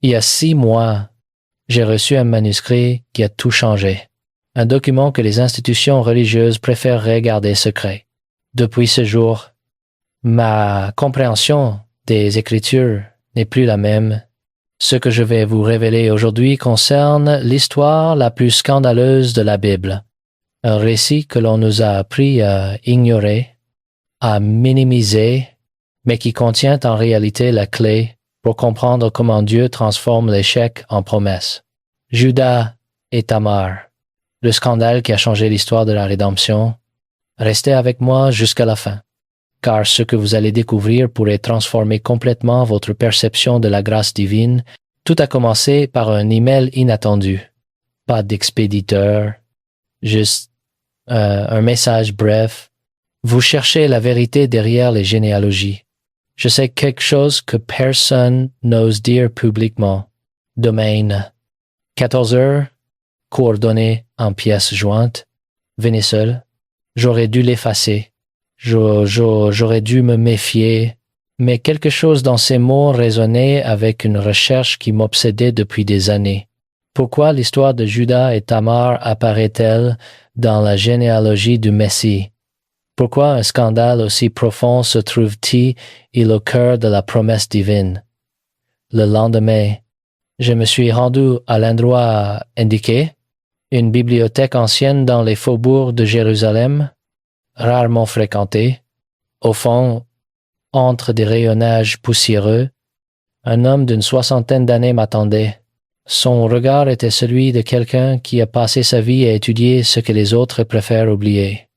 Il y a 6 mois, j'ai reçu un manuscrit qui a tout changé. Un document que les institutions religieuses préféreraient garder secret. Depuis ce jour, ma compréhension des Écritures n'est plus la même. Ce que je vais vous révéler aujourd'hui concerne l'histoire la plus scandaleuse de la Bible. Un récit que l'on nous a appris à ignorer, à minimiser, mais qui contient en réalité la clé pour comprendre comment Dieu transforme l'échec en promesse. Judas et Tamar, le scandale qui a changé l'histoire de la rédemption. Restez avec moi jusqu'à la fin, car ce que vous allez découvrir pourrait transformer complètement votre perception de la grâce divine. Tout a commencé par un email inattendu. Pas d'expéditeur, juste un message bref. Vous cherchez la vérité derrière les généalogies. Je sais quelque chose que personne n'ose dire publiquement. Domaine 14 heures, coordonnées en pièces jointes. Venez seul. J'aurais dû l'effacer. J'aurais dû me méfier. Mais quelque chose dans ces mots résonnait avec une recherche qui m'obsédait depuis des années. Pourquoi l'histoire de Judas et Tamar apparaît-elle dans la généalogie du Messie? Pourquoi un scandale aussi profond se trouve-t-il au cœur de la promesse divine? Le lendemain, je me suis rendu à l'endroit indiqué, une bibliothèque ancienne dans les faubourgs de Jérusalem, rarement fréquentée. Au fond, entre des rayonnages poussiéreux, un homme d'une 60aine d'années m'attendait. Son regard était celui de quelqu'un qui a passé sa vie à étudier ce que les autres préfèrent oublier.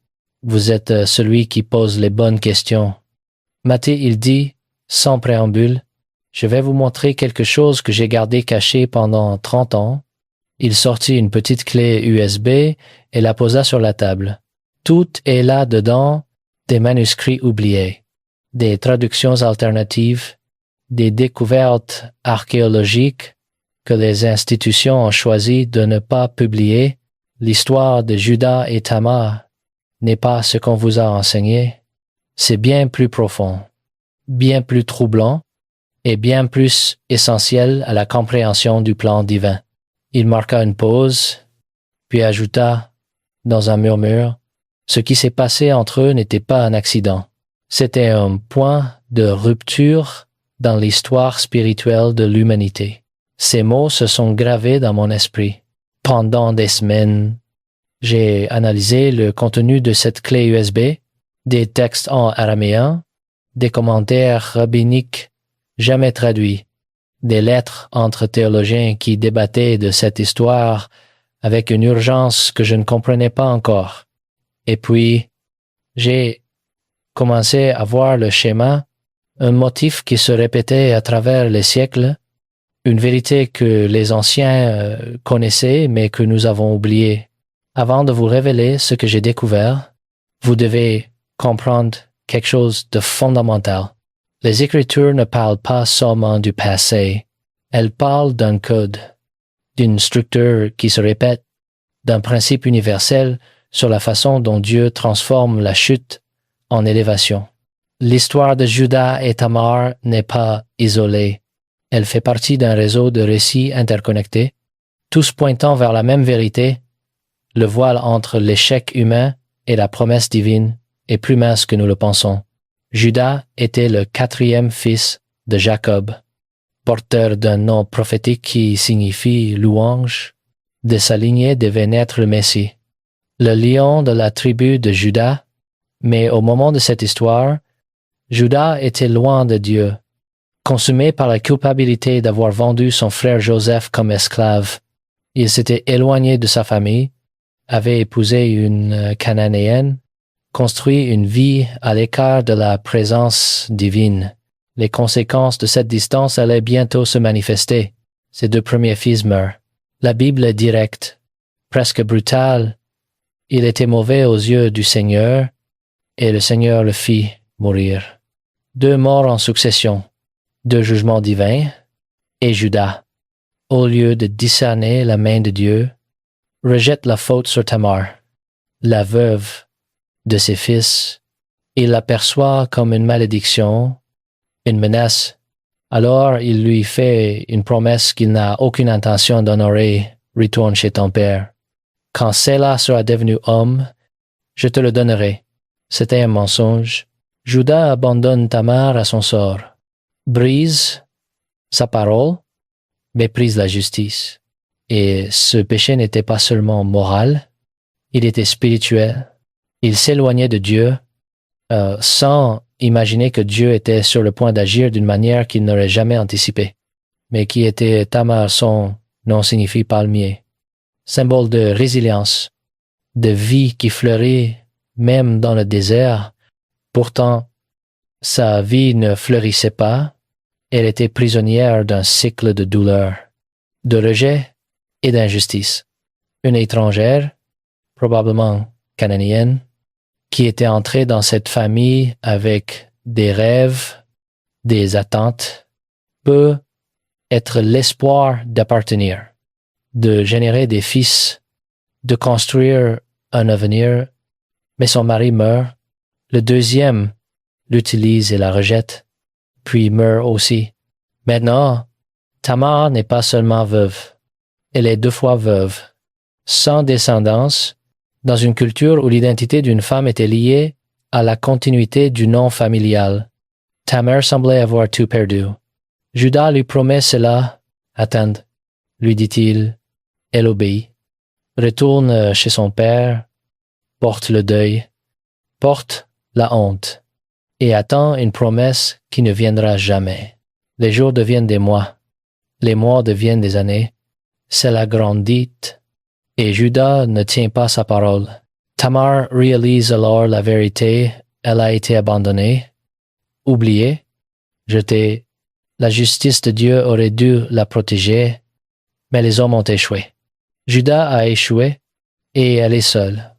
Vous êtes celui qui pose les bonnes questions. Il dit, sans préambule, je vais vous montrer quelque chose que j'ai gardé caché pendant 30 ans. Il sortit une petite clé USB et la posa sur la table. Tout est là-dedans, des manuscrits oubliés, des traductions alternatives, des découvertes archéologiques que les institutions ont choisi de ne pas publier. L'histoire de Judas et Tamar n'est pas ce qu'on vous a enseigné. C'est bien plus profond, bien plus troublant et bien plus essentiel à la compréhension du plan divin. Il marqua une pause, puis ajouta, dans un murmure, ce qui s'est passé entre eux n'était pas un accident. C'était un point de rupture dans l'histoire spirituelle de l'humanité. Ces mots se sont gravés dans mon esprit. Pendant des semaines, j'ai analysé le contenu de cette clé USB, des textes en araméen, des commentaires rabbiniques jamais traduits, des lettres entre théologiens qui débattaient de cette histoire avec une urgence que je ne comprenais pas encore. Et puis, j'ai commencé à voir le schéma, un motif qui se répétait à travers les siècles, une vérité que les anciens connaissaient mais que nous avons oubliée. Avant de vous révéler ce que j'ai découvert, vous devez comprendre quelque chose de fondamental. Les Écritures ne parlent pas seulement du passé, elles parlent d'un code, d'une structure qui se répète, d'un principe universel sur la façon dont Dieu transforme la chute en élévation. L'histoire de Judas et Tamar n'est pas isolée. Elle fait partie d'un réseau de récits interconnectés, tous pointant vers la même vérité. Le voile entre l'échec humain et la promesse divine est plus mince que nous le pensons. Judas était le 4e fils de Jacob, porteur d'un nom prophétique qui signifie louange. De sa lignée devait naître le Messie, le lion de la tribu de Judas. Mais au moment de cette histoire, Judas était loin de Dieu, consumé par la culpabilité d'avoir vendu son frère Joseph comme esclave. Il s'était éloigné de sa famille, avait épousé une Cananéenne, construit une vie à l'écart de la présence divine. Les conséquences de cette distance allaient bientôt se manifester. Ses 2 premiers fils meurent. La Bible est directe, presque brutale. Il était mauvais aux yeux du Seigneur, et le Seigneur le fit mourir. 2 morts en succession, 2 jugements divins, et Judas, au lieu de discerner la main de Dieu, rejette la faute sur Tamar, la veuve de ses fils. Il l'aperçoit comme une malédiction, une menace Alors il lui fait une promesse qu'il n'a aucune intention d'honorer. Retourne chez ton père. Quand Séla sera devenu homme, je te le donnerai. C'était un mensonge. Juda abandonne Tamar à son sort, brise sa parole, méprise la justice. Et ce péché n'était pas seulement moral, il était spirituel. Il s'éloignait de Dieu sans imaginer que Dieu était sur le point d'agir d'une manière qu'il n'aurait jamais anticipée. Mais qui était Tamar, son nom signifie palmier, symbole de résilience, de vie qui fleurit même dans le désert. Pourtant, sa vie ne fleurissait pas, elle était prisonnière d'un cycle de douleur, de rejet et d'injustice. Une étrangère, probablement cananéenne, qui était entrée dans cette famille avec des rêves, des attentes, peut être l'espoir d'appartenir, de générer des fils, de construire un avenir, mais son mari meurt. Le deuxième l'utilise et la rejette, puis meurt aussi. Maintenant, Tamar n'est pas seulement veuve, elle est 2 fois veuve, sans descendance, dans une culture où l'identité d'une femme était liée à la continuité du nom familial. Tamar semblait avoir tout perdu. Juda lui promet cela. Attends, lui dit-il. Elle obéit. Retourne chez son père, porte le deuil, porte la honte, et attend une promesse qui ne viendra jamais. Les jours deviennent des mois, les mois deviennent des années. Cela grandit, et Juda ne tient pas sa parole. Tamar réalise alors la vérité, elle a été abandonnée, oubliée, jetée. La justice de Dieu aurait dû la protéger, mais les hommes ont échoué. Juda a échoué, et elle est seule,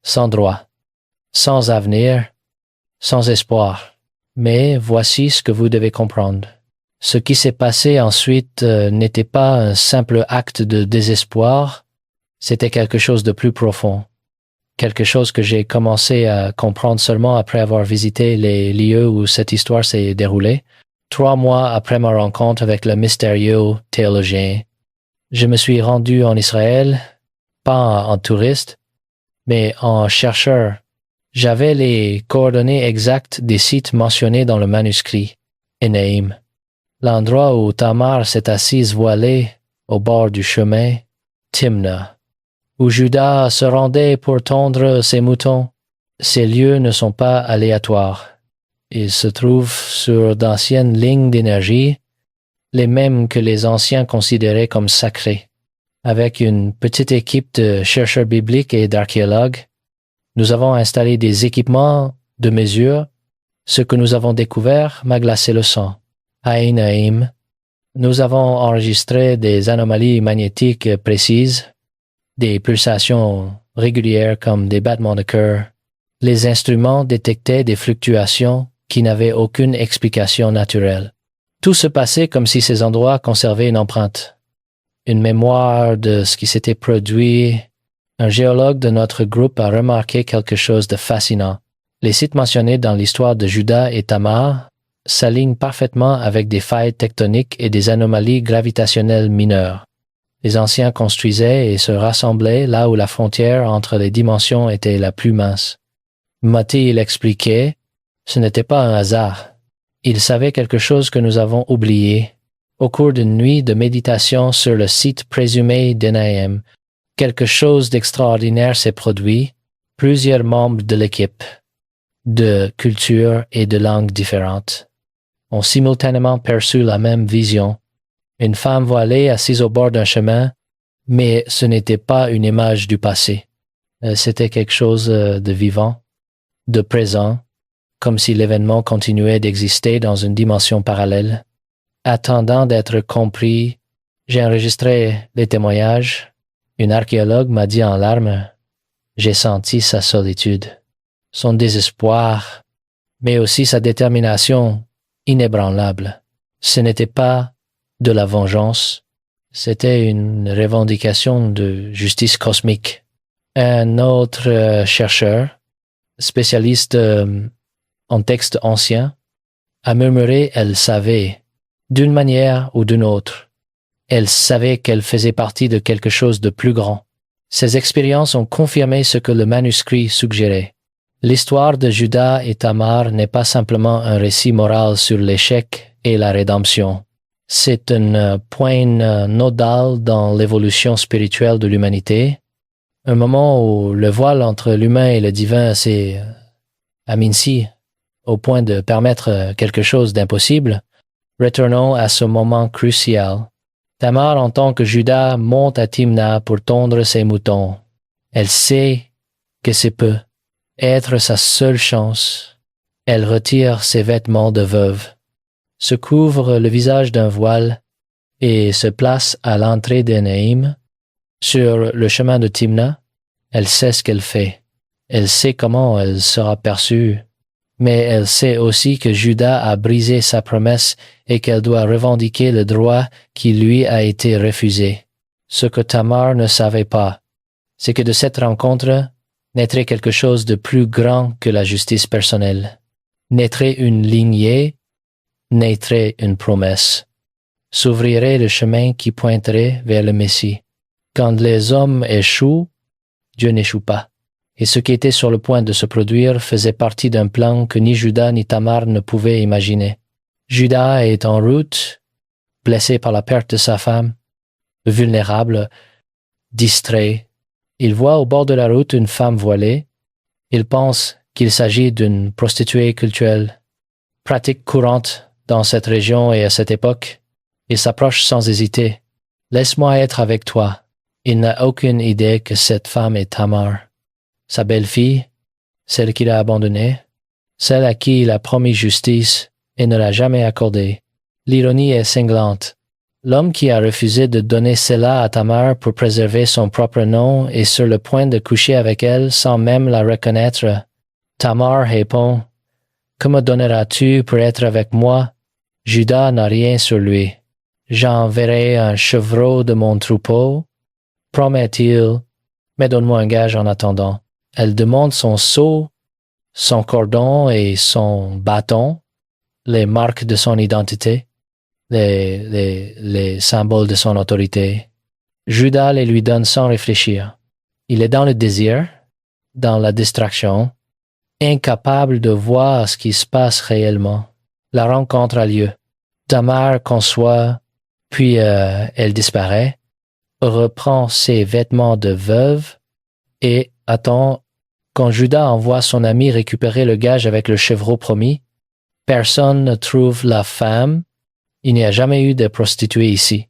sans droit, sans avenir, sans espoir. Mais voici ce que vous devez comprendre. Ce qui s'est passé ensuite n'était pas un simple acte de désespoir, c'était quelque chose de plus profond. Quelque chose que j'ai commencé à comprendre seulement après avoir visité les lieux où cette histoire s'est déroulée. 3 mois après ma rencontre avec le mystérieux théologien, je me suis rendu en Israël, pas en touriste, mais en chercheur. J'avais les coordonnées exactes des sites mentionnés dans le manuscrit, Énaïm, l'endroit où Tamar s'est assise voilée au bord du chemin, Timna, où Juda se rendait pour tondre ses moutons. Ces lieux ne sont pas aléatoires. Ils se trouvent sur d'anciennes lignes d'énergie, les mêmes que les anciens considéraient comme sacrées. Avec une petite équipe de chercheurs bibliques et d'archéologues, nous avons installé des équipements de mesure. Ce que nous avons découvert m'a glacé le sang. À Énaïm, nous avons enregistré des anomalies magnétiques précises, des pulsations régulières comme des battements de cœur. Les instruments détectaient des fluctuations qui n'avaient aucune explication naturelle. Tout se passait comme si ces endroits conservaient une empreinte, une mémoire de ce qui s'était produit. Un géologue de notre groupe a remarqué quelque chose de fascinant. Les sites mentionnés dans l'histoire de Juda et Tamar s'alignent parfaitement avec des failles tectoniques et des anomalies gravitationnelles mineures. Les anciens construisaient et se rassemblaient là où la frontière entre les dimensions était la plus mince. Mati l'expliquait, ce n'était pas un hasard. Il savait quelque chose que nous avons oublié. Au cours d'une nuit de méditation sur le site présumé d'Énaïm, quelque chose d'extraordinaire s'est produit. Plusieurs membres de l'équipe, de cultures et de langues différentes, ont simultanément perçu la même vision. Une femme voilée assise au bord d'un chemin, mais ce n'était pas une image du passé. C'était quelque chose de vivant, de présent, comme si l'événement continuait d'exister dans une dimension parallèle. Attendant d'être compris, j'ai enregistré les témoignages. Une archéologue m'a dit en larmes, j'ai senti sa solitude, son désespoir, mais aussi sa détermination inébranlable. Ce n'était pas de la vengeance, c'était une revendication de justice cosmique. Un autre chercheur, spécialiste en textes anciens, a murmuré, elle savait, d'une manière ou d'une autre. Elle savait qu'elle faisait partie de quelque chose de plus grand. Ces expériences ont confirmé ce que le manuscrit suggérait. L'histoire de Judas et Tamar n'est pas simplement un récit moral sur l'échec et la rédemption. C'est un point nodal dans l'évolution spirituelle de l'humanité, un moment où le voile entre l'humain et le divin s'est aminci au point de permettre quelque chose d'impossible. Retournons à ce moment crucial. Tamar entend que Judas monte à Timna pour tondre ses moutons. Elle sait que c'est peu être sa seule chance. Elle retire ses vêtements de veuve, se couvre le visage d'un voile et se place à l'entrée d'Énaïm. Sur le chemin de Timna, elle sait ce qu'elle fait. Elle sait comment elle sera perçue, mais elle sait aussi que Judas a brisé sa promesse et qu'elle doit revendiquer le droit qui lui a été refusé. Ce que Tamar ne savait pas, c'est que de cette rencontre naîtrait quelque chose de plus grand que la justice personnelle. Naîtrait une lignée, naîtrait une promesse. S'ouvrirait le chemin qui pointerait vers le Messie. Quand les hommes échouent, Dieu n'échoue pas. Et ce qui était sur le point de se produire faisait partie d'un plan que ni Judas ni Tamar ne pouvaient imaginer. Judas est en route, blessé par la perte de sa femme, vulnérable, distrait. Il voit au bord de la route une femme voilée. Il pense qu'il s'agit d'une prostituée cultuelle, pratique courante dans cette région et à cette époque. Il s'approche sans hésiter. « Laisse-moi être avec toi. » Il n'a aucune idée que cette femme est Tamar, sa belle-fille, celle qu'il a abandonnée, celle à qui il a promis justice et ne l'a jamais accordée. L'ironie est cinglante. L'homme qui a refusé de donner cela à Tamar pour préserver son propre nom est sur le point de coucher avec elle sans même la reconnaître. Tamar répond « Que me donneras-tu pour être avec moi? Judas n'a rien sur lui. J'enverrai un chevreau de mon troupeau. Promet-il, mais donne-moi un gage en attendant. » Elle demande son sceau, son cordon et son bâton, les marques de son identité, les symboles de son autorité. Judas les lui donne sans réfléchir. Il est dans le désir, dans la distraction, incapable de voir ce qui se passe réellement. La rencontre a lieu. Tamar conçoit, puis elle disparaît, reprend ses vêtements de veuve et attend. Quand Judas envoie son ami récupérer le gage avec le chevreau promis, personne ne trouve la femme. Il n'y a jamais eu de prostituée ici.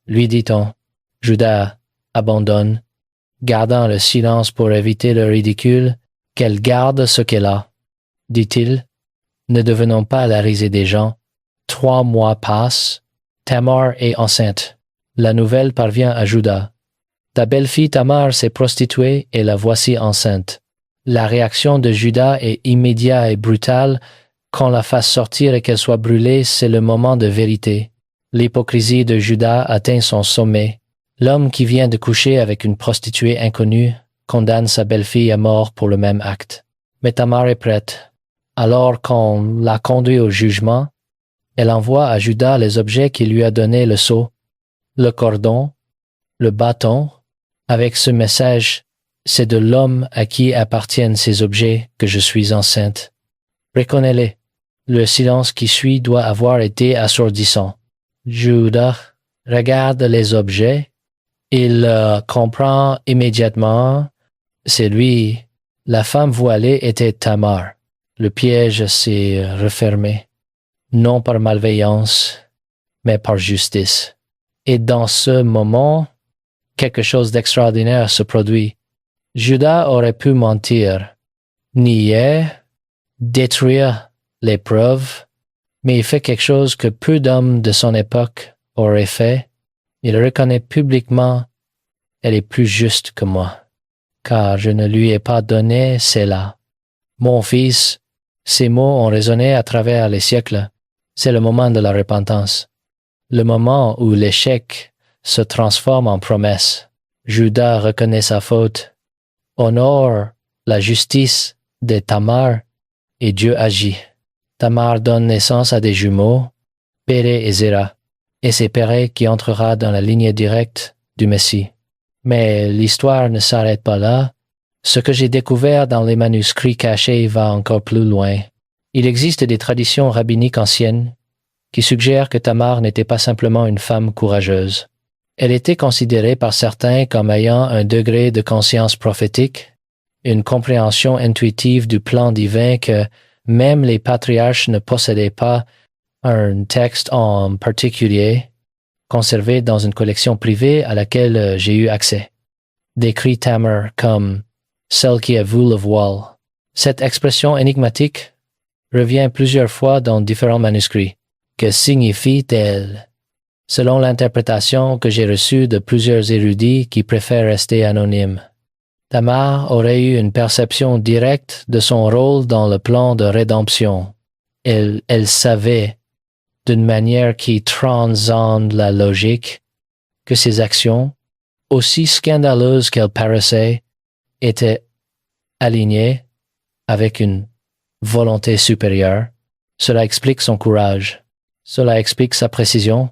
Lui dit-on. Judas abandonne, gardant le silence pour éviter le ridicule. Qu'elle garde ce qu'elle a, dit-il. Ne devenons pas la risée des gens. 3 mois passent. Tamar est enceinte. La nouvelle parvient à Judas. Ta belle-fille Tamar s'est prostituée et la voici enceinte. La réaction de Judas est immédiate et brutale. Qu'on la fasse sortir et qu'elle soit brûlée, c'est le moment de vérité. L'hypocrisie de Judas atteint son sommet. L'homme qui vient de coucher avec une prostituée inconnue condamne sa belle-fille à mort pour le même acte. Mais Tamar est prête. Alors qu'on la conduit au jugement, elle envoie à Judas les objets qu'il lui a donné le sceau, le cordon, le bâton, avec ce message: c'est de l'homme à qui appartiennent ces objets que je suis enceinte. Reconnais-les. Le silence qui suit doit avoir été assourdissant. Judas regarde les objets. Il comprend immédiatement. C'est lui. La femme voilée était Tamar. Le piège s'est refermé. Non par malveillance, mais par justice. Et dans ce moment, quelque chose d'extraordinaire se produit. Judas aurait pu mentir, nier, détruire les preuves, mais il fait quelque chose que peu d'hommes de son époque auraient fait. Il reconnaît publiquement: elle est plus juste que moi, car je ne lui ai pas donné cela. Mon fils, ces mots ont résonné à travers les siècles. C'est le moment de la repentance, le moment où l'échec se transforme en promesse. Judas reconnaît sa faute, honore la justice de Tamar, et Dieu agit. Tamar donne naissance à des jumeaux, Péré et Zéra, et c'est Péré qui entrera dans la lignée directe du Messie. Mais l'histoire ne s'arrête pas là. Ce que j'ai découvert dans les manuscrits cachés va encore plus loin. Il existe des traditions rabbiniques anciennes qui suggèrent que Tamar n'était pas simplement une femme courageuse. Elle était considérée par certains comme ayant un degré de conscience prophétique, une compréhension intuitive du plan divin que même les patriarches ne possédaient pas, un texte en particulier conservé dans une collection privée à laquelle j'ai eu accès, décrit Tamar comme « celle qui a vu le voile ». Cette expression énigmatique revient plusieurs fois dans différents manuscrits. Que signifie-t-elle? Selon l'interprétation que j'ai reçue de plusieurs érudits qui préfèrent rester anonymes, Tamar aurait eu une perception directe de son rôle dans le plan de rédemption. Elle savait, d'une manière qui transcende la logique, que ses actions, aussi scandaleuses qu'elles paraissaient, étaient alignées avec une volonté supérieure. Cela explique son courage. Cela explique sa précision.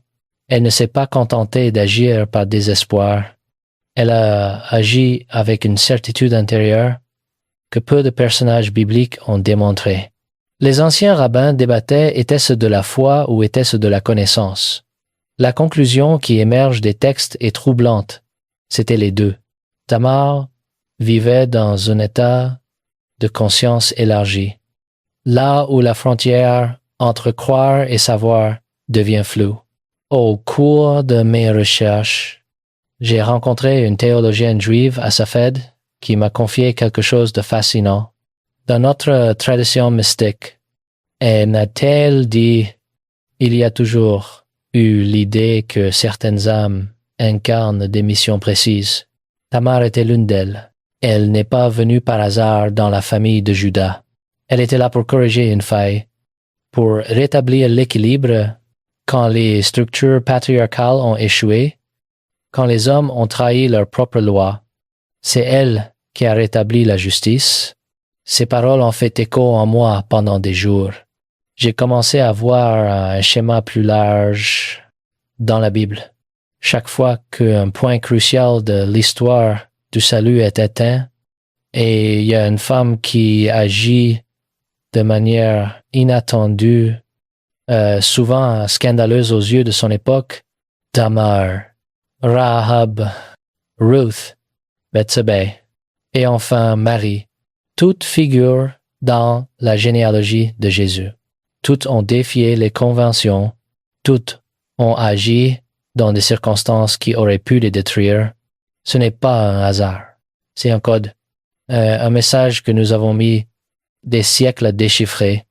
Elle ne s'est pas contentée d'agir par désespoir. Elle a agi avec une certitude intérieure que peu de personnages bibliques ont démontrée. Les anciens rabbins débattaient était-ce de la foi ou était-ce de la connaissance. La conclusion qui émerge des textes est troublante. C'était les deux. Tamar vivait dans un état de conscience élargie, là où la frontière entre croire et savoir devient floue. Au cours de mes recherches, j'ai rencontré une théologienne juive à Safed qui m'a confié quelque chose de fascinant. Dans notre tradition mystique, elle m'a-t-elle dit « Il y a toujours eu l'idée que certaines âmes incarnent des missions précises. Tamar était l'une d'elles. Elle n'est pas venue par hasard dans la famille de Juda. Elle était là pour corriger une faille, pour rétablir l'équilibre quand les structures patriarcales ont échoué, quand les hommes ont trahi leur propre loi. C'est elle qui a rétabli la justice. Ces paroles ont fait écho en moi pendant des jours. J'ai commencé à voir un schéma plus large dans la Bible. Chaque fois qu'un point crucial de l'histoire du salut est atteint et il y a une femme qui agit de manière inattendue, souvent scandaleuse aux yeux de son époque, Tamar, Rahab, Ruth, Bethsabée et enfin Marie, toutes figurent dans la généalogie de Jésus. Toutes ont défié les conventions, toutes ont agi dans des circonstances qui auraient pu les détruire. Ce n'est pas un hasard, c'est un code, un message que nous avons mis des siècles à déchiffrer.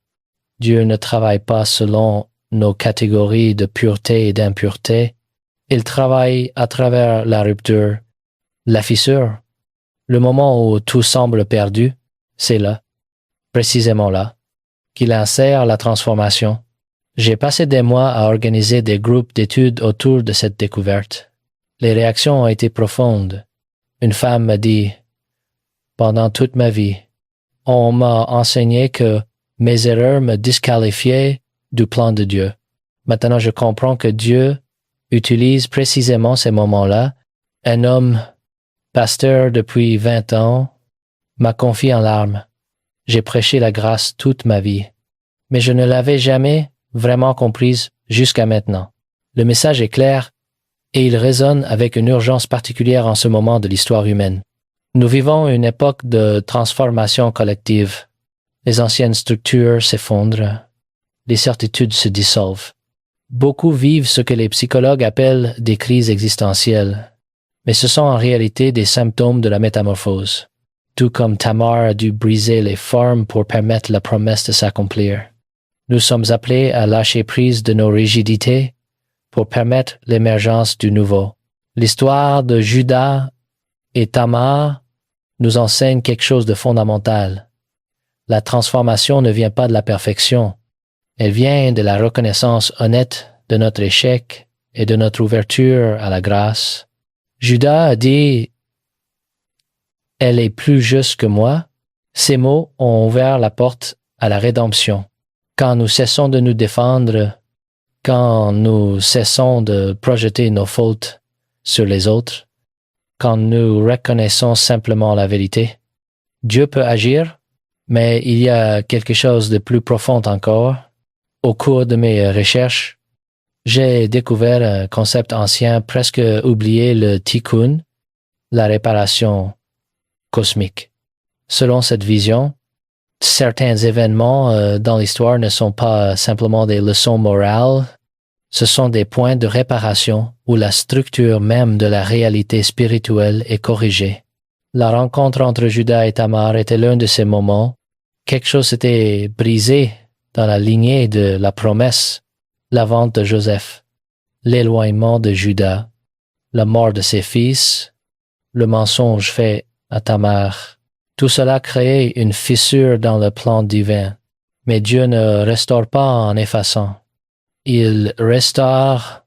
Dieu ne travaille pas selon nos catégories de pureté et d'impureté. Il travaille à travers la rupture, la fissure. Le moment où tout semble perdu, c'est là, précisément là, qu'il insère la transformation. J'ai passé des mois à organiser des groupes d'études autour de cette découverte. Les réactions ont été profondes. Une femme m'a dit « Pendant toute ma vie, on m'a enseigné que mes erreurs me disqualifiaient du plan de Dieu. Maintenant, je comprends que Dieu utilise précisément ces moments-là. Un homme, pasteur depuis 20 ans, m'a confié en larmes. J'ai prêché la grâce toute ma vie, mais je ne l'avais jamais vraiment comprise jusqu'à maintenant. Le message est clair et il résonne avec une urgence particulière en ce moment de l'histoire humaine. Nous vivons une époque de transformation collective. Les anciennes structures s'effondrent, les certitudes se dissolvent. Beaucoup vivent ce que les psychologues appellent des crises existentielles, mais ce sont en réalité des symptômes de la métamorphose, tout comme Tamar a dû briser les formes pour permettre la promesse de s'accomplir. Nous sommes appelés à lâcher prise de nos rigidités pour permettre l'émergence du nouveau. L'histoire de Judas et Tamar nous enseigne quelque chose de fondamental. La transformation ne vient pas de la perfection. Elle vient de la reconnaissance honnête de notre échec et de notre ouverture à la grâce. Judas a dit « Elle est plus juste que moi ». Ces mots ont ouvert la porte à la rédemption. Quand nous cessons de nous défendre, quand nous cessons de projeter nos fautes sur les autres, quand nous reconnaissons simplement la vérité, Dieu peut agir, mais il y a quelque chose de plus profond encore. Au cours de mes recherches, j'ai découvert un concept ancien presque oublié, le tikkun, la réparation cosmique. Selon cette vision, certains événements dans l'histoire ne sont pas simplement des leçons morales, ce sont des points de réparation où la structure même de la réalité spirituelle est corrigée. La rencontre entre Judas et Tamar était l'un de ces moments. Quelque chose s'était brisé dans la lignée de la promesse, la vente de Joseph, l'éloignement de Judas, la mort de ses fils, le mensonge fait à Tamar. Tout cela créait une fissure dans le plan divin. Mais Dieu ne restaure pas en effaçant. Il restaure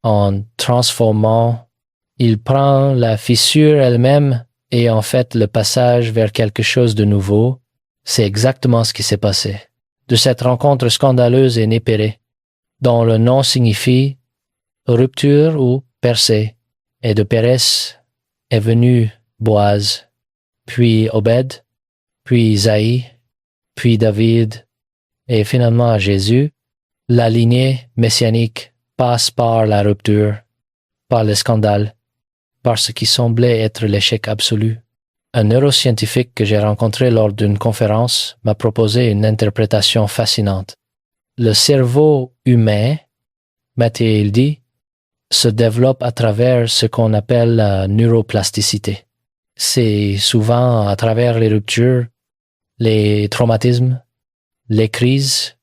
en transformant. Il prend la fissure elle-même et en fait le passage vers quelque chose de nouveau. C'est exactement ce qui s'est passé. De cette rencontre scandaleuse et inépérée, dont le nom signifie rupture ou percée, et de Pérez est venu Boaz, puis Obed, puis Isaïe, puis David, et finalement à Jésus. La lignée messianique passe par la rupture, par le scandale, par ce qui semblait être l'échec absolu. Un neuroscientifique que j'ai rencontré lors d'une conférence m'a proposé une interprétation fascinante. Le cerveau humain, m'a-t-il dit, se développe à travers ce qu'on appelle la neuroplasticité. C'est souvent à travers les ruptures, les traumatismes, les crises,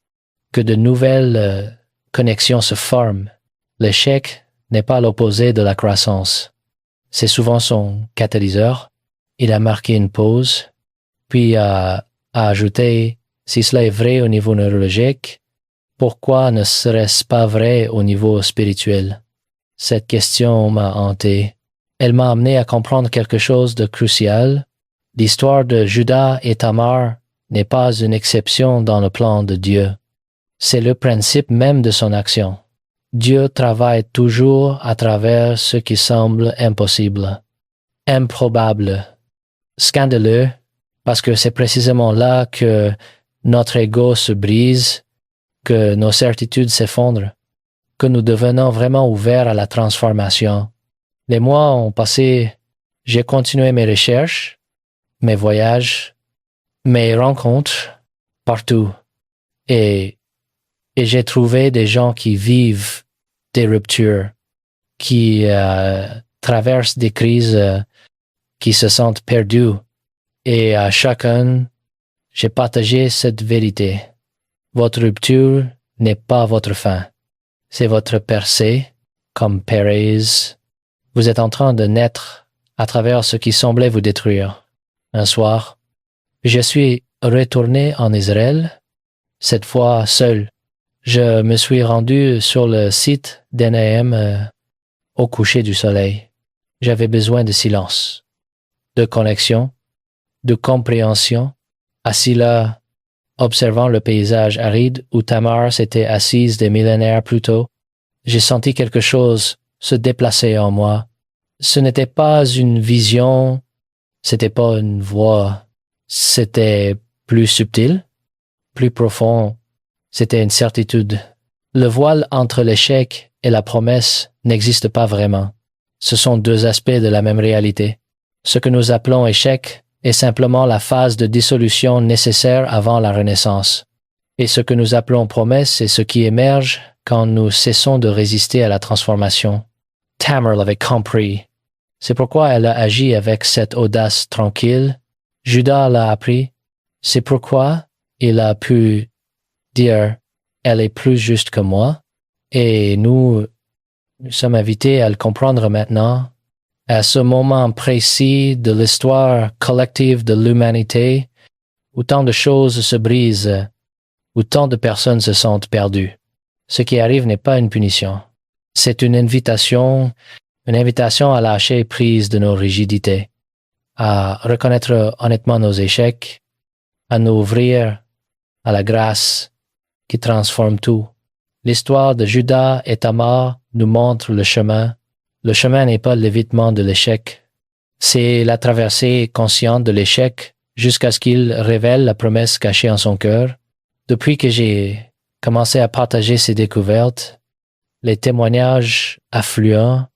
que de nouvelles connexions se forment. L'échec n'est pas l'opposé de la croissance. C'est souvent son catalyseur. Il a marqué une pause, puis a ajouté, si cela est vrai au niveau neurologique, pourquoi ne serait-ce pas vrai au niveau spirituel? Cette question m'a hanté. Elle m'a amené à comprendre quelque chose de crucial. L'histoire de Judas et Tamar n'est pas une exception dans le plan de Dieu. C'est le principe même de son action. Dieu travaille toujours à travers ce qui semble impossible, improbable, scandaleux, parce que c'est précisément là que notre ego se brise, que nos certitudes s'effondrent, que nous devenons vraiment ouverts à la transformation. Les mois ont passé, j'ai continué mes recherches, mes voyages, mes rencontres, partout. Et j'ai trouvé des gens qui vivent des ruptures, qui traversent des crises, qui se sentent perdus. Et à chacun, j'ai partagé cette vérité. Votre rupture n'est pas votre fin. C'est votre percée, comme Pérez. Vous êtes en train de naître à travers ce qui semblait vous détruire. Un soir, je suis retourné en Israël, cette fois seul. Je me suis rendu sur le site d'Enahem au coucher du soleil. J'avais besoin de silence, de connexion, de compréhension, assis là, observant le paysage aride où Tamar s'était assise des millénaires plus tôt. J'ai senti quelque chose se déplacer en moi. Ce n'était pas une vision, c'était pas une voix, c'était plus subtil, plus profond. C'était une certitude. Le voile entre l'échec et la promesse n'existe pas vraiment. Ce sont deux aspects de la même réalité. Ce que nous appelons échec est simplement la phase de dissolution nécessaire avant la renaissance. Et ce que nous appelons promesse est ce qui émerge quand nous cessons de résister à la transformation. Tamar l'avait compris. C'est pourquoi elle a agi avec cette audace tranquille. Judas l'a appris. C'est pourquoi il a pu dire « elle est plus juste que moi » et nous sommes invités à le comprendre maintenant, à ce moment précis de l'histoire collective de l'humanité où tant de choses se brisent, où tant de personnes se sentent perdues. Ce qui arrive n'est pas une punition. C'est une invitation à lâcher prise de nos rigidités, à reconnaître honnêtement nos échecs, à nous ouvrir à la grâce qui transforme tout. L'histoire de Judas et Tamar nous montre le chemin. Le chemin n'est pas l'évitement de l'échec. C'est la traversée consciente de l'échec jusqu'à ce qu'il révèle la promesse cachée en son cœur. Depuis que j'ai commencé à partager ces découvertes, les témoignages affluents,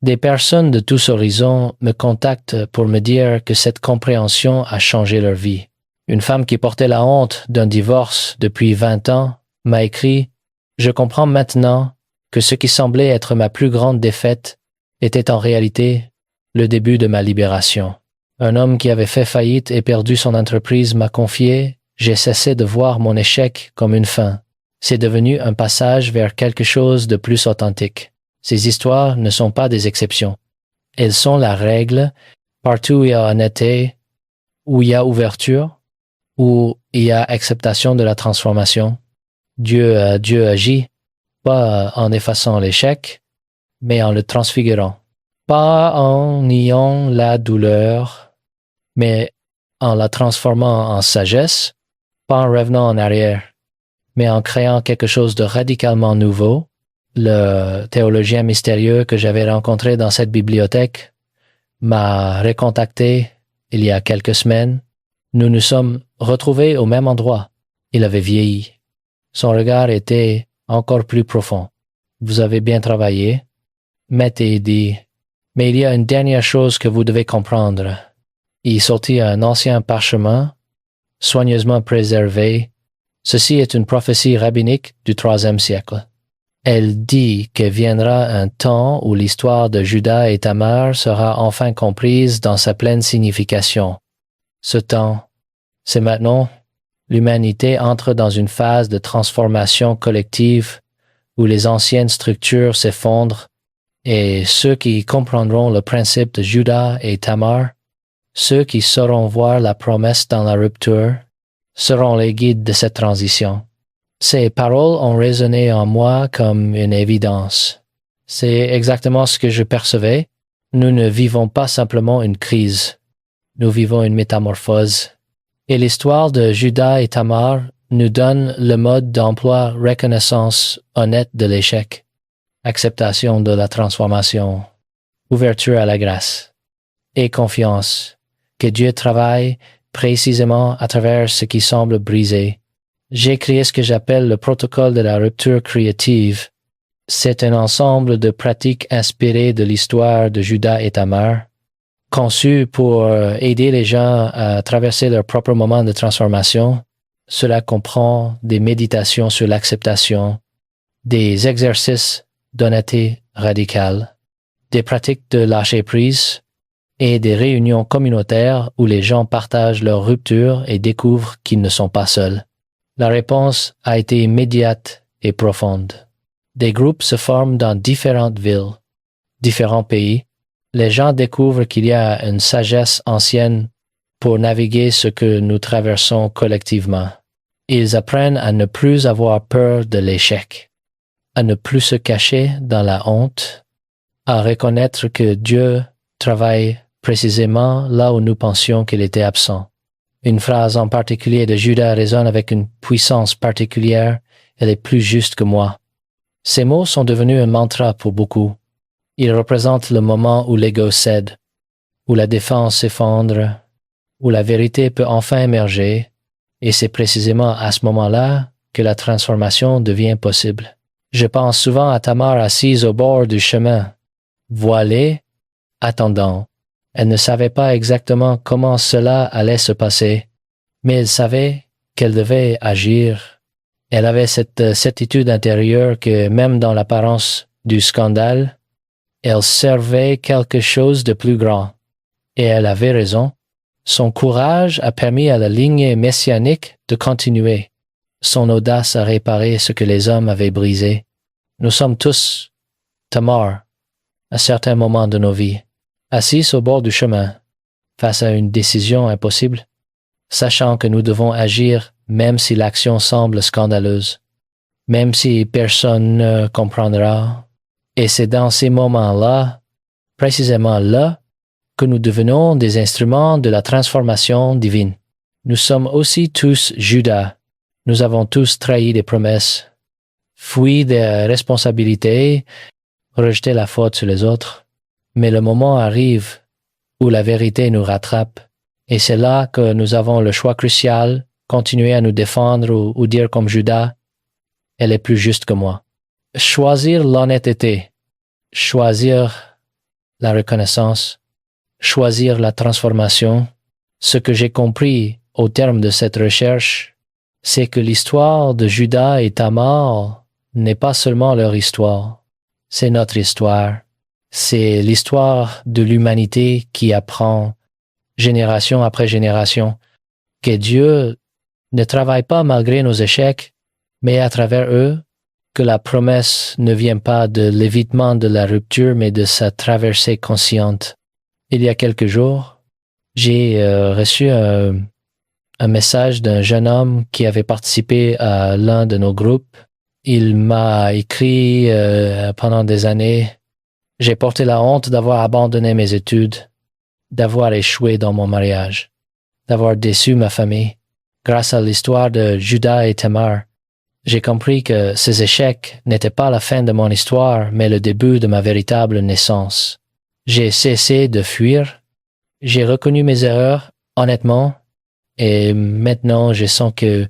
des personnes de tous horizons me contactent pour me dire que cette compréhension a changé leur vie. Une femme qui portait la honte d'un divorce depuis 20 ans m'a écrit « Je comprends maintenant que ce qui semblait être ma plus grande défaite était en réalité le début de ma libération. » Un homme qui avait fait faillite et perdu son entreprise m'a confié « J'ai cessé de voir mon échec comme une fin. C'est devenu un passage vers quelque chose de plus authentique. » Ces histoires ne sont pas des exceptions. Elles sont la règle partout où il y a honnêteté, où il y a ouverture, où il y a acceptation de la transformation. Dieu agit, pas en effaçant l'échec, mais en le transfigurant. Pas en niant la douleur, mais en la transformant en sagesse, pas en revenant en arrière, mais en créant quelque chose de radicalement nouveau. Le théologien mystérieux que j'avais rencontré dans cette bibliothèque m'a recontacté il y a quelques semaines. Nous nous sommes retrouvés au même endroit. Il avait vieilli. Son regard était encore plus profond. Vous avez bien travaillé. Matt dit, mais il y a une dernière chose que vous devez comprendre. Il sortit un ancien parchemin, soigneusement préservé. Ceci est une prophétie rabbinique du IIIe siècle. Elle dit que viendra un temps où l'histoire de Judas et Tamar sera enfin comprise dans sa pleine signification. Ce temps, c'est maintenant. L'humanité entre dans une phase de transformation collective où les anciennes structures s'effondrent et ceux qui comprendront le principe de Judas et Tamar, ceux qui sauront voir la promesse dans la rupture, seront les guides de cette transition. Ces paroles ont résonné en moi comme une évidence. C'est exactement ce que je percevais. Nous ne vivons pas simplement une crise. Nous vivons une métamorphose. Et l'histoire de Judas et Tamar nous donne le mode d'emploi reconnaissance honnête de l'échec, acceptation de la transformation, ouverture à la grâce et confiance que Dieu travaille précisément à travers ce qui semble brisé. J'ai créé ce que j'appelle le protocole de la rupture créative. C'est un ensemble de pratiques inspirées de l'histoire de Judas et Tamar, conçues pour aider les gens à traverser leur propre moment de transformation. Cela comprend des méditations sur l'acceptation, des exercices d'honnêteté radicale, des pratiques de lâcher-prise et des réunions communautaires où les gens partagent leurs ruptures et découvrent qu'ils ne sont pas seuls. La réponse a été immédiate et profonde. Des groupes se forment dans différentes villes, différents pays. Les gens découvrent qu'il y a une sagesse ancienne pour naviguer ce que nous traversons collectivement. Ils apprennent à ne plus avoir peur de l'échec, à ne plus se cacher dans la honte, à reconnaître que Dieu travaille précisément là où nous pensions qu'il était absent. Une phrase en particulier de Judas résonne avec une puissance particulière. Elle est plus juste que moi. Ces mots sont devenus un mantra pour beaucoup. Ils représentent le moment où l'ego cède, où la défense s'effondre, où la vérité peut enfin émerger, et c'est précisément à ce moment-là que la transformation devient possible. Je pense souvent à Tamar assise au bord du chemin, voilée, attendant. Elle ne savait pas exactement comment cela allait se passer, mais elle savait qu'elle devait agir. Elle avait cette certitude intérieure que même dans l'apparence du scandale, elle servait quelque chose de plus grand. Et elle avait raison. Son courage a permis à la lignée messianique de continuer. Son audace a réparé ce que les hommes avaient brisé. Nous sommes tous Tamar à certains moments de nos vies, assis au bord du chemin, face à une décision impossible, sachant que nous devons agir même si l'action semble scandaleuse, même si personne ne comprendra. Et c'est dans ces moments-là, précisément là, que nous devenons des instruments de la transformation divine. Nous sommes aussi tous Judas. Nous avons tous trahi des promesses, fuir des responsabilités, rejeter la faute sur les autres. Mais le moment arrive où la vérité nous rattrape, et c'est là que nous avons le choix crucial, continuer à nous défendre ou dire comme Judas, elle est plus juste que moi. Choisir l'honnêteté, choisir la reconnaissance, choisir la transformation. Ce que j'ai compris au terme de cette recherche, c'est que l'histoire de Judas et Tamar n'est pas seulement leur histoire, c'est notre histoire. C'est l'histoire de l'humanité qui apprend génération après génération que Dieu ne travaille pas malgré nos échecs, mais à travers eux, que la promesse ne vient pas de l'évitement de la rupture, mais de sa traversée consciente. Il y a quelques jours, j'ai reçu un message d'un jeune homme qui avait participé à l'un de nos groupes. Il m'a écrit pendant des années. J'ai porté la honte d'avoir abandonné mes études, d'avoir échoué dans mon mariage, d'avoir déçu ma famille. Grâce à l'histoire de Judas et Tamar, j'ai compris que ces échecs n'étaient pas la fin de mon histoire, mais le début de ma véritable naissance. J'ai cessé de fuir. J'ai reconnu mes erreurs, honnêtement, et maintenant je sens que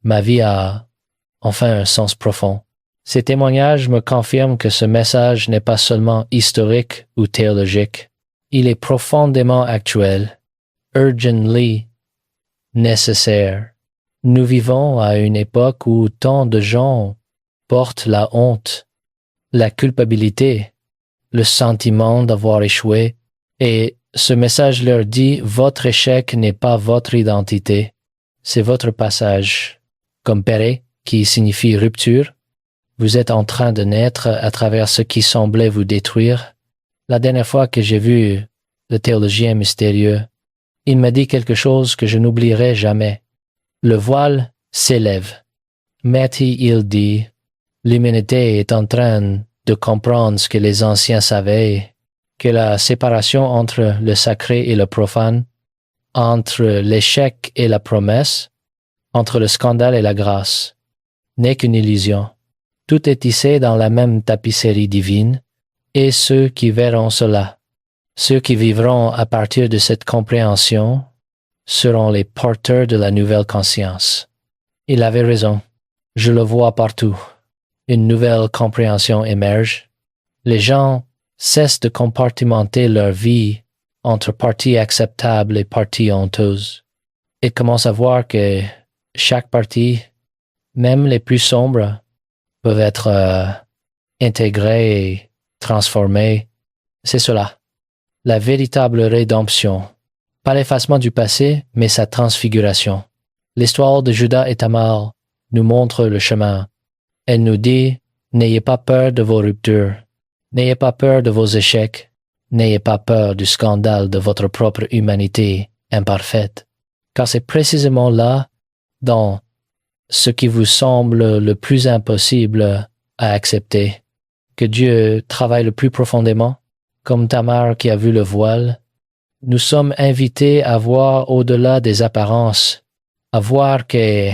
ma vie a enfin un sens profond. Ces témoignages me confirment que ce message n'est pas seulement historique ou théologique. Il est profondément actuel, urgently nécessaire. Nous vivons à une époque où tant de gens portent la honte, la culpabilité, le sentiment d'avoir échoué, et ce message leur dit « Votre échec n'est pas votre identité, c'est votre passage ». Comme péré, qui signifie rupture, vous êtes en train de naître à travers ce qui semblait vous détruire. La dernière fois que j'ai vu le théologien mystérieux, il m'a dit quelque chose que je n'oublierai jamais. Le voile s'élève. Maître, il dit, l'humanité est en train de comprendre ce que les anciens savaient, que la séparation entre le sacré et le profane, entre l'échec et la promesse, entre le scandale et la grâce, n'est qu'une illusion. Tout est tissé dans la même tapisserie divine, et ceux qui verront cela, ceux qui vivront à partir de cette compréhension, seront les porteurs de la nouvelle conscience. Il avait raison. Je le vois partout. Une nouvelle compréhension émerge. Les gens cessent de compartimenter leur vie entre parties acceptables et parties honteuses. Ils commencent à voir que chaque partie, même les plus sombres, peuvent être intégrées et transformées. C'est cela, la véritable rédemption. Pas l'effacement du passé, mais sa transfiguration. L'histoire de Judas et Tamar nous montre le chemin. Elle nous dit, n'ayez pas peur de vos ruptures, n'ayez pas peur de vos échecs, n'ayez pas peur du scandale de votre propre humanité imparfaite, car c'est précisément là, dans ce qui vous semble le plus impossible à accepter, que Dieu travaille le plus profondément, comme Tamar qui a vu le voile. Nous sommes invités à voir au-delà des apparences, à voir que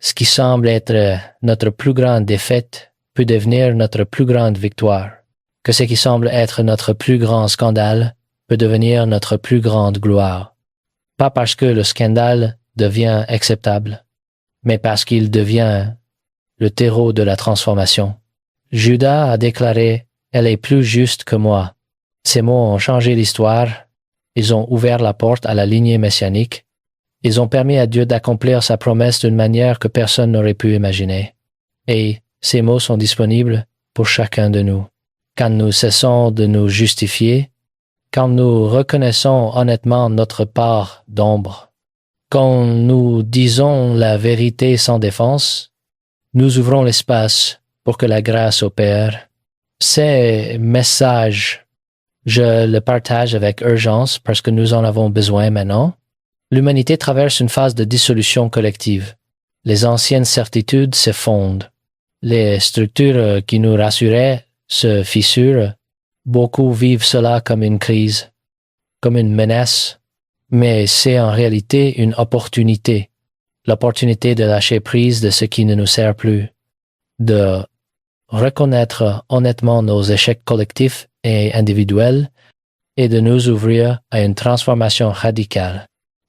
ce qui semble être notre plus grande défaite peut devenir notre plus grande victoire, que ce qui semble être notre plus grand scandale peut devenir notre plus grande gloire. Pas parce que le scandale devient acceptable, mais parce qu'il devient le terreau de la transformation. Judas a déclaré « Elle est plus juste que moi ». Ces mots ont changé l'histoire. Ils ont ouvert la porte à la lignée messianique. Ils ont permis à Dieu d'accomplir sa promesse d'une manière que personne n'aurait pu imaginer. Et ces mots sont disponibles pour chacun de nous. Quand nous cessons de nous justifier, quand nous reconnaissons honnêtement notre part d'ombre, quand nous disons la vérité sans défense, nous ouvrons l'espace pour que la grâce opère. Ces messages, je le partage avec urgence parce que nous en avons besoin maintenant. L'humanité traverse une phase de dissolution collective. Les anciennes certitudes s'effondrent. Les structures qui nous rassuraient se fissurent. Beaucoup vivent cela comme une crise, comme une menace, mais c'est en réalité une opportunité. L'opportunité de lâcher prise de ce qui ne nous sert plus, de reconnaître honnêtement nos échecs collectifs et individuels et de nous ouvrir à une transformation radicale.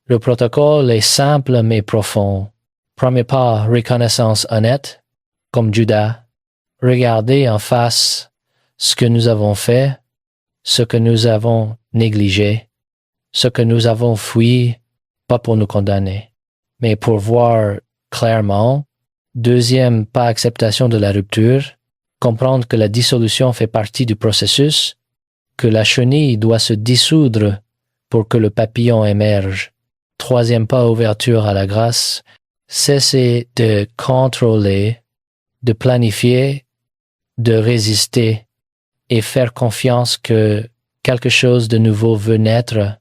Le protocole est simple mais profond. Premier pas, reconnaissance honnête, comme Judas. Regarder en face ce que nous avons fait, ce que nous avons négligé, ce que nous avons fui, pas pour nous condamner, mais pour voir clairement. Deuxième pas, acceptation de la rupture, comprendre que la dissolution fait partie du processus, que la chenille doit se dissoudre pour que le papillon émerge. Troisième pas, ouverture à la grâce, cesser de contrôler, de planifier, de résister et faire confiance que quelque chose de nouveau veut naître.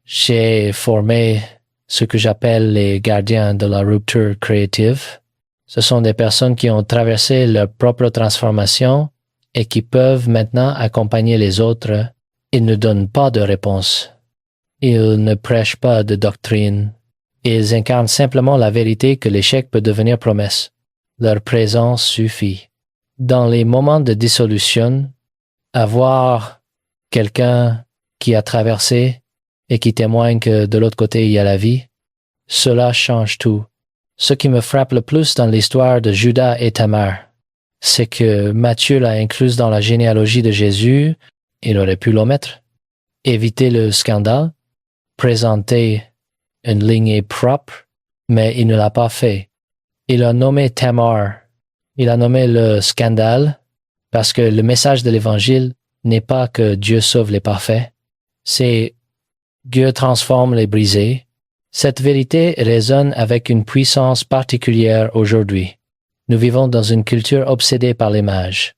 J'ai formé ce que j'appelle les gardiens de la rupture créative. Ce sont des personnes qui ont traversé leur propre transformation et qui peuvent maintenant accompagner les autres. Ils ne donnent pas de réponse. Ils ne prêchent pas de doctrine. Ils incarnent simplement la vérité que l'échec peut devenir promesse. Leur présence suffit. Dans les moments de dissolution, avoir quelqu'un qui a traversé et qui témoigne que de l'autre côté il y a la vie, cela change tout. Ce qui me frappe le plus dans l'histoire de Judas et Tamar, c'est que Matthieu l'a incluse dans la généalogie de Jésus, il aurait pu l'omettre, éviter le scandale, présenter une lignée propre, mais il ne l'a pas fait. Il a nommé Tamar, il a nommé le scandale, parce que le message de l'Évangile n'est pas que Dieu sauve les parfaits, c'est Dieu transforme les brisés. Cette vérité résonne avec une puissance particulière aujourd'hui. Nous vivons dans une culture obsédée par l'image,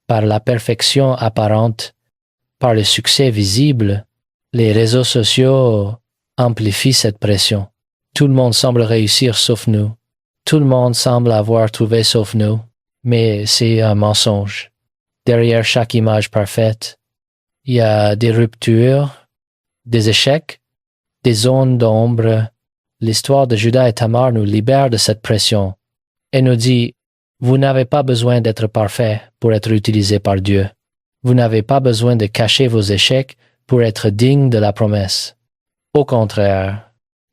par la perfection apparente, par le succès visible. Les réseaux sociaux amplifient cette pression. Tout le monde semble réussir sauf nous. Tout le monde semble avoir trouvé sauf nous. Mais c'est un mensonge. Derrière chaque image parfaite, il y a des ruptures, des échecs, des zones d'ombre. L'histoire de Judas et Tamar nous libère de cette pression et nous dit, vous n'avez pas besoin d'être parfait pour être utilisé par Dieu. Vous n'avez pas besoin de cacher vos échecs pour être digne de la promesse. Au contraire,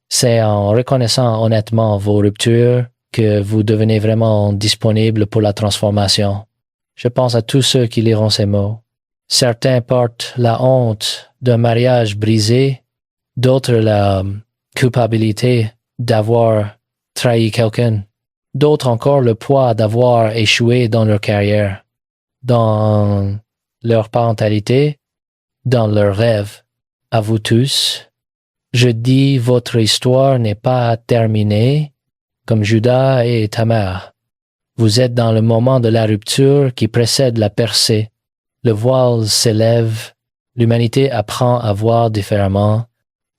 c'est en reconnaissant honnêtement vos ruptures que vous devenez vraiment disponible pour la transformation. Je pense à tous ceux qui liront ces mots. Certains portent la honte d'un mariage brisé, d'autres la culpabilité d'avoir trahi quelqu'un, d'autres encore le poids d'avoir échoué dans leur carrière, dans leur parentalité, dans leurs rêves. À vous tous, je dis votre histoire n'est pas terminée comme Judas et Tamar. Vous êtes dans le moment de la rupture qui précède la percée. Le voile s'élève, l'humanité apprend à voir différemment,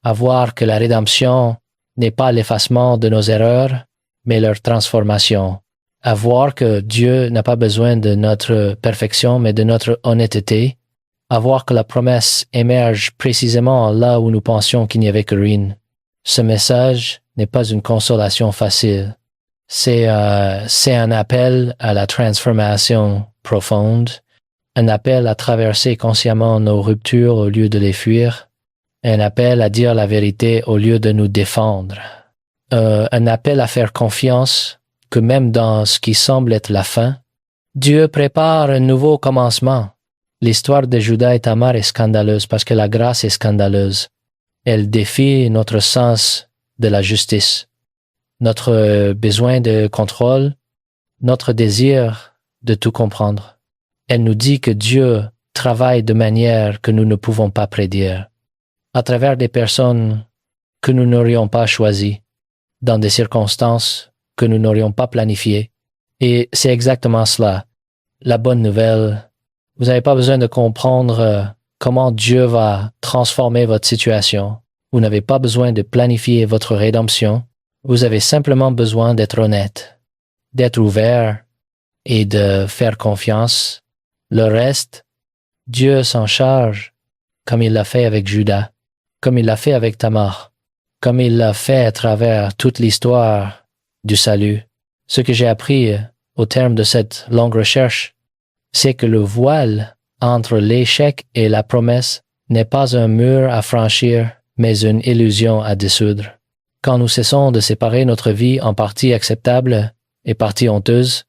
à voir que la rédemption n'est pas l'effacement de nos erreurs, mais leur transformation, à voir que Dieu n'a pas besoin de notre perfection, mais de notre honnêteté, à voir que la promesse émerge précisément là où nous pensions qu'il n'y avait que ruine. Ce message n'est pas une consolation facile. C'est un appel à la transformation profonde, un appel à traverser consciemment nos ruptures au lieu de les fuir, un appel à dire la vérité au lieu de nous défendre, un appel à faire confiance que même dans ce qui semble être la fin, Dieu prépare un nouveau commencement. L'histoire de Judas et Tamar est scandaleuse parce que la grâce est scandaleuse. Elle défie notre sens de la justice, notre besoin de contrôle, notre désir de tout comprendre. Elle nous dit que Dieu travaille de manière que nous ne pouvons pas prédire, à travers des personnes que nous n'aurions pas choisies, dans des circonstances que nous n'aurions pas planifiées. Et c'est exactement cela. La bonne nouvelle, vous n'avez pas besoin de comprendre comment Dieu va transformer votre situation. Vous n'avez pas besoin de planifier votre rédemption. Vous avez simplement besoin d'être honnête, d'être ouvert et de faire confiance. Le reste, Dieu s'en charge, comme il l'a fait avec Judas, comme il l'a fait avec Tamar, comme il l'a fait à travers toute l'histoire du salut. Ce que j'ai appris au terme de cette longue recherche, c'est que le voile entre l'échec et la promesse n'est pas un mur à franchir, mais une illusion à dissoudre. Quand nous cessons de séparer notre vie en parties acceptables et parties honteuses,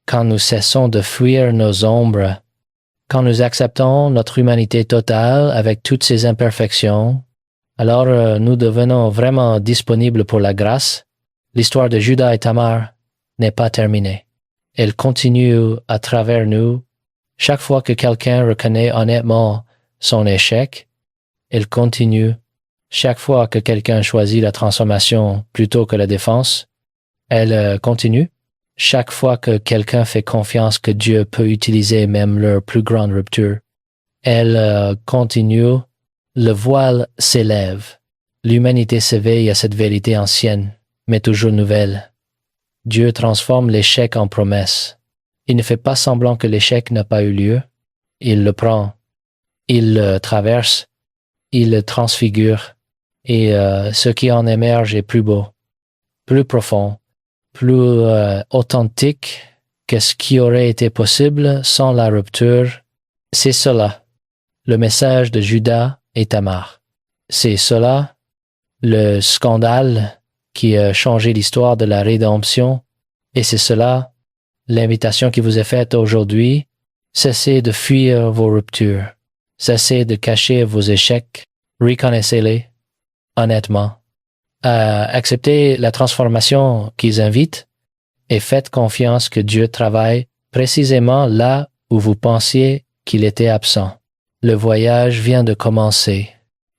quand nous cessons de fuir nos ombres, quand nous acceptons notre humanité totale avec toutes ses imperfections, alors nous devenons vraiment disponibles pour la grâce. L'histoire de Judas et Tamar n'est pas terminée. Elle continue à travers nous. Chaque fois que quelqu'un reconnaît honnêtement son échec, elle continue. Chaque fois que quelqu'un choisit la transformation plutôt que la défense, elle continue. Chaque fois que quelqu'un fait confiance que Dieu peut utiliser même leur plus grande rupture, elle continue. Le voile s'élève. L'humanité s'éveille à cette vérité ancienne, mais toujours nouvelle. Dieu transforme l'échec en promesse. Il ne fait pas semblant que l'échec n'a pas eu lieu. Il le prend. Il le traverse. Il le transfigure. Et ce qui en émerge est plus beau, plus profond, plus authentique que ce qui aurait été possible sans la rupture. C'est cela, le message de Judas et Tamar. C'est cela, le scandale qui a changé l'histoire de la rédemption. Et c'est cela, l'invitation qui vous est faite aujourd'hui. Cessez de fuir vos ruptures. Cessez de cacher vos échecs. Reconnaissez-les, honnêtement. Acceptez la transformation qu'ils invitent et faites confiance que Dieu travaille précisément là où vous pensiez qu'il était absent. Le voyage vient de commencer.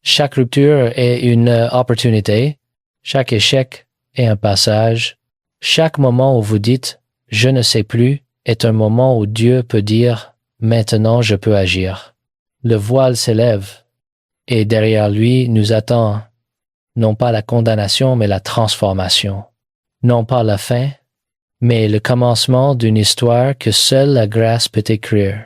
Chaque rupture est une opportunité. Chaque échec est un passage. Chaque moment où vous dites « je ne sais plus » est un moment où Dieu peut dire « maintenant je peux agir ». Le voile s'élève et derrière lui nous attend non pas la condamnation mais la transformation. Non pas la fin, mais le commencement d'une histoire que seule la grâce peut écrire.